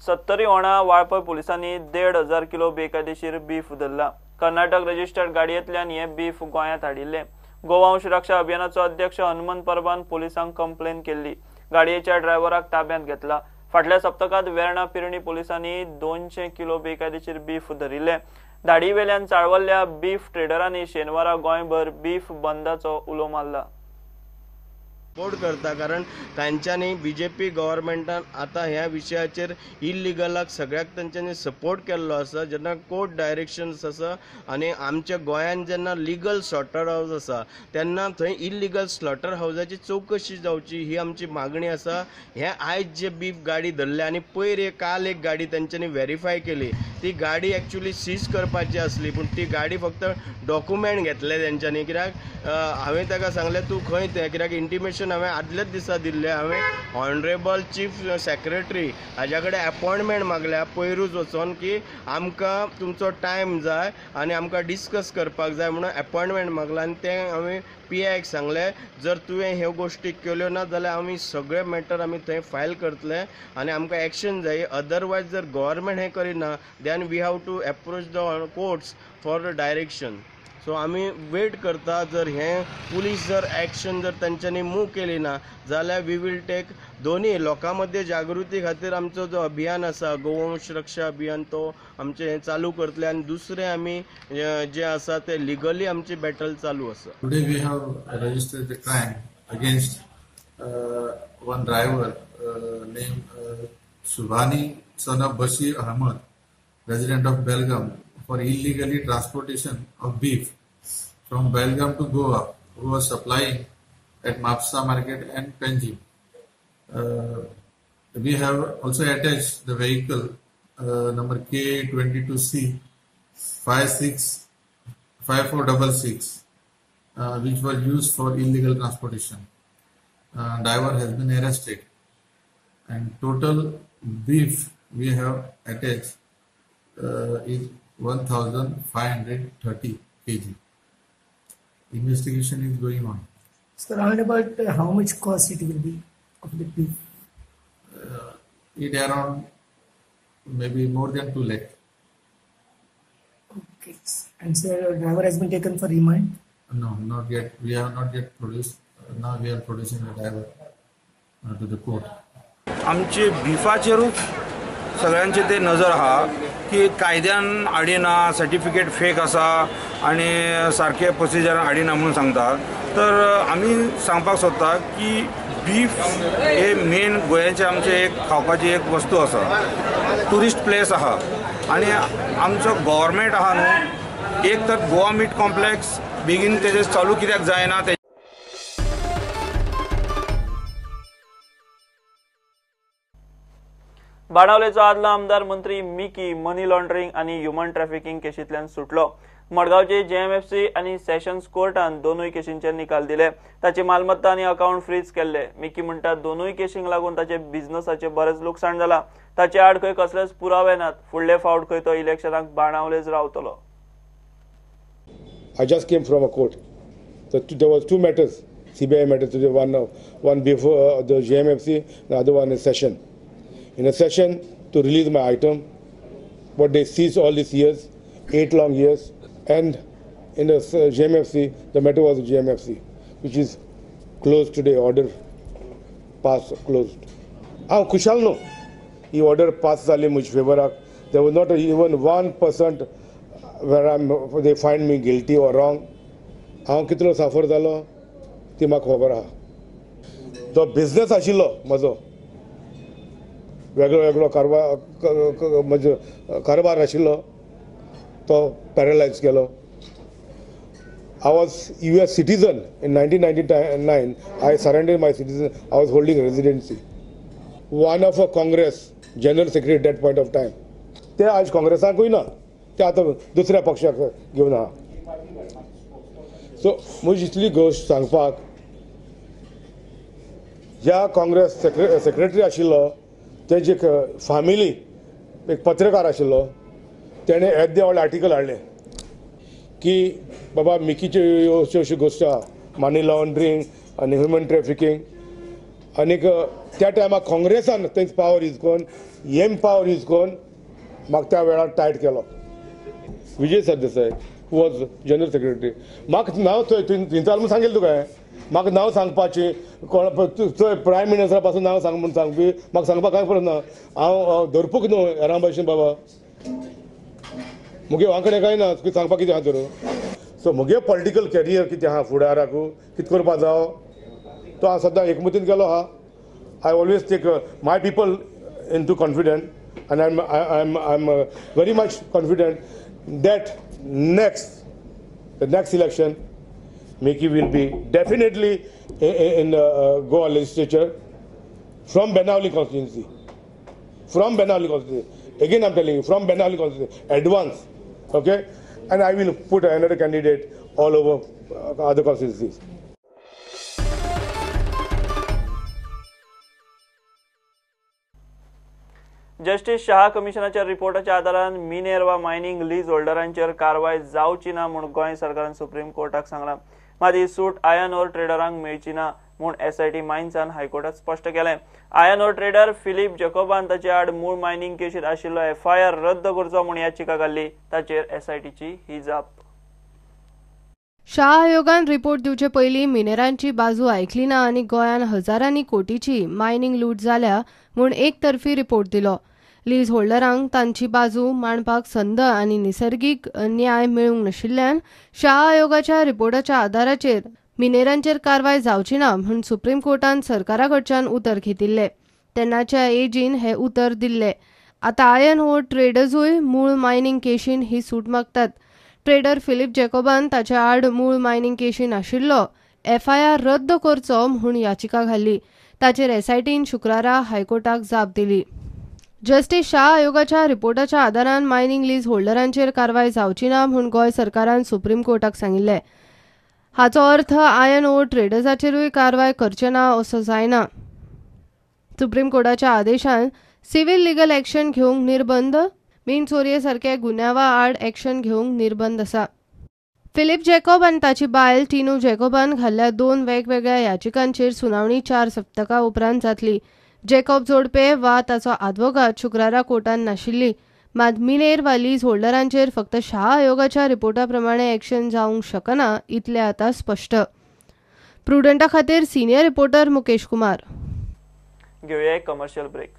70 होणा वाळपय पुलिसांनी 1,500 किलो बेकायदेशीर बीफ धरला। कर्नाटक रजिस्टर्ड गाडयेंतल्यान हे बीफ गोंयांत हाडिल्ले। गोवंश रक्षा अभियानाचो अध्यक्ष हनुमंत परबान पुलिसांक कंप्लेन केल्ली। गाडयेच्या ड्रायव्हराक ताब्यांत घेतला। फाटल्या सप्तकांत वेर्णा पिरणी पुलिसांनी 200 किलो बेकायदेशीर बीफ धरिल्ले। धाडीवेल्यान चाळवल्ल्या बीफ ट्रेडरांनी शेनवारा गोंयभर बीफ बंदाचो उलो मारला। सपोर्ट करता कारण तांच्यांनी बीजेपी गव्हर्मेंटान आता ह्या विशयाचेर इल्लिगलाक सगळ्याक तांच्यांनी सपोर्ट केल्लो आसा। जेन्ना कोर्ट डायरेक्शन्स आसा आनी आमच्या गोंयांत जेन्ना लिगल स्लॉटर हाऊस आसा तेन्ना थंय इल्लिगल स्लॉटर हाऊसाची चवकशी जावची ही आमची मागणी आसा। हे आयज जे बीफ गाडी धरले आनी पयर काल एक गाडी तांच्यांनी व्हेरीफाय केली, ती गाडी एक्चुअली सीज करपाची आसली पूण ती गाडी फक्त डॉक्युमेंट घेतले तेंच्यांनी। कित्याक हांवें ताका सांगलें तूं खंय तें, कित्याक इंटिमेशन हांवें आदलेच दिसा दिल्लें। हांवें ऑनरेबल चीफ सेक्रेटरी हाज्या कडेन अपॉइंटमेंट मागल्या पयरूच वचोन की आमकां तुमचो टायम जाय आनी आमकां डिस्कस करपाक जाय म्हणून अपॉइंटमेंट मागला। आनी तें हांवें PIक सांगलें जर तुवें ह्यो गोश्टी केल्यो ना जाल्यार आमी सगळे मॅटर आमी थंय फायल करतले आनी आमकां एक्शन जाय। अदरवायज जर गव्हर्मेंट हें करिना then we have to approach the courts for direction. So आमी वेट करता, जर हे पुलीस जर एक्शन जर तांच्यांनी मूव केली ना जाल्यार वी वील टेक दोन्ही लोकां मध्ये जागृती खातीर आमचो जो अभियान आसा गोवंश रक्षा अभियान तो आमचे हे चालू करतले आनी दुसरे आमी जे आसा ते लिगली आमची बॅटल चालू आसा। Today we have registered the crime against one driver name Subhani son of Bashir Ahmed, resident of Belgaum, for illegally transportation of beef from Belgaum to Goa, who was supplying at Mapsa market and Penji. We have also attached the vehicle number K22C 565466, which was used for illegal transportation. Driver has been arrested, and total beef we have attached is 1,530 kg. Investigation is going on. So around about how much cost it will be of the beef? It around maybe more than 2 lakh. Okay. And so driver has been taken for remand? No, not yet. We have not yet produced. Now we are producing the driver to the court. आमचे बीफाचेरूच सगळ्यांचे ते नजर आहा की कायद्यान आडिना, certificate fake आसा आनी सारखे प्रोसिजर आडिना म्हणून सांगतात। तर आमी सांगपाक सोदता की बीफ हे मेन गोंयचे आमचे एक खावपाची एक वस्तू आसा, टुरिस्ट प्लेस आहा आनी आमचो गव्हर्मेंट आहा न्हू, एक तर गोवा मीट कॉम्प्लेक्स बेगीन तेजे चालू कित्याक जायना। बाणावलेचो आदलो आमदार मंत्री मिकी मनी लॉन्ड्रिंग आनी ह्युमन ट्रॅफिकिंग केशींतल्यान सुटलो। मडगांवचे JMFC आनी सेशन्स कोर्टान दोनूय केशींचे निकाल दिले। ताची मालमत्ता आनी अकाउंट फ्रीज केल्ले। मिकी म्हणटा दोनूय केशींक लागून ताचे बिझनसाचे बरेच लुकसाण जाला। ताचे आड खंय कसलेच पुरावे नात। फुडले फावट खंय तो इलेक्शनाक बाणावलेच रावतलो। I just came from a court. So there was 2 matters, CBI matters. One before the JMFC, the other one is session. In a session to release my item, what they seized all these years, 8 long years, and in the JMFC, the matter was the JMFC, which is closed today. Order passed, closed. Kushal no, he order passed zali muj favor. There was not even 1% where they find me guilty or wrong. Kitlo suffer zalo, ती म्हाका खबर आहा। तो business आशिल्लो म्हजो, वेगळो वेगळो म्हणजे कारबार आशिल्लो, तो पॅरलायज केलो। I was US citizen in 1999. I surrendered my citizen. I was holding residency. One of a Congress general secretary at that point of time. ते आज काँग्रेसाकूय ना, ते आतां दुसऱ्या पक्षाक घेवन आहा। सो म्हजी इतली गोश्ट सांगपाक, ह्या काँग्रेस सेक्रेटरी आशिल्लो तेजी फॅमिली एक पत्रकार आशिल्लो, तेणें येद्दे व्हडलें आर्टिकल हाडलें की बाबा मिकीच्यो अश्यो अश्यो गोश्टी आहा, मनी लॉन्ड्रींग आनी ह्युमन ट्रॅफिकींग, आनीक त्या टायमार काँग्रेसान थंय पावर यूज करून पावर यूज करून म्हाका त्या वेळार टायट केलो. Vijay Sardesai was general secretary. म्हाका नांव थंयचार म्हूण सांगिल्लें तुका म्हाका नांव सांगपाचें कोण थंय प्रायम मिनिस्टरा पासून नांव सांग म्हूण सांगपी म्हाका सांगपाक कांय फरक ना. हांव धरपूक न्हू हेरां भशेन बाबा मुगे वांकडे कांय ना सांगपाक कितें आहा तर. सो मुगे पॉलिटिकल कॅरियर कितें आहा फुडाराकू कितें करपा जावो तो हांव सद्दां एकमतीन केलो आहा. I always take my people in to confident and I'm very much confident that the next election Meki will be definitely in Goa legislature from Benavali constituency. Again I'm telling you, from Benavali constituency, advance, okay? And I will put another candidate all over other constituencies. Justice Shah कमिशनाच्या रिपोर्टाच्या आदारान Minerva mining lease होल्डरांचेर कारवाय जावची ना म्हूण गोंय सरकारान supreme कोर्टाक सांगलां. मात ही सूट आयर्न ओर ट्रेडरांक मेळची ना म्हूण SIT मायन्सान हायकोर्टात स्पश्ट केलें. आयर्न ओर ट्रेडर फिलीप जॅकोबान ताचे आड मूळ मायनिंग केशीत आशिल्लो FIR रद्द करचो म्हूण याचिका घाल्ली. ताचेर SITची ही जाप. शाह आयोगान रिपोर्ट दिवचे पयलीं मिनेरांची बाजू आयकली ना आनी गोंयान हजारांनी कोटीची मायनिंग लूट जाल्या म्हूण एकतर्फी रिपोर्ट दिलो. लीज होल्डरांक तांची बाजू मांडपाक संद आनी निसर्गीक न्याय मेळूंक नाशिल्ल्यान शाह आयोगाच्या रिपोर्टाच्या आदाराचेर मिनेरांचेर कारवाय जावची ना म्हूण सुप्रीम कोर्टान सरकारा कडच्यान उतर घेतिल्लें. तेन्नाच्या एजीन हें उतर दिल्लें. आतां आयर्न ओर ट्रेडर्सूय मूळ मायनिंग केशीन ही सूट मागतात. ट्रेडर फिलीप जॅकोबान ताच्या आड मूळ मायनिंग केशीन आशिल्लो FIR रद्द करचो म्हूण याचिका घाल्ली. ताचेर SITन शुक्रारा हायकोर्टाक जाप दिली. जस्टिस शाह आयोगाच्या रिपोर्टाच्या आदारान मायनिंग लीज होल्डरांचेर कारवाय जावची ना म्हूण गोंय सरकारान सुप्रीम कोर्टाक सांगिल्लें. हाचो अर्थ आयर्न ओर ट्रेडर्साचेरूय कारवाय करचे ना असो जायना. सुप्रीम कोर्टाच्या आदेशान सिव्हील लिगल एक्शन घेवंक निर्बंध, बिनचोरये सारख्या गुन्यांवा आड एक्शन घेवंक निर्बंध आसा. फिलीप जॅकोब आनी ताची बायल टिनू जॅकोबान घाल्ल्या 2 वेगवेगळ्या याचिकांचेर सुनावणी 4 सप्तकां उपरांत जातली. जॅकोब जोडपे वा ताचो आदवोगाद शुक्रारा कोर्टान नाशिल्ली. मात मिनेर वा लीज होल्डरांचेर फक्त शाह आयोगाच्या रिपोर्टा प्रमाणे एक्शन जावंक शकना इतलें आतां स्पश्ट. प्रुडंटा खातीर सिनियर रिपोर्टर मुकेश कुमार. घेवया एक कमर्शियल ब्रेक.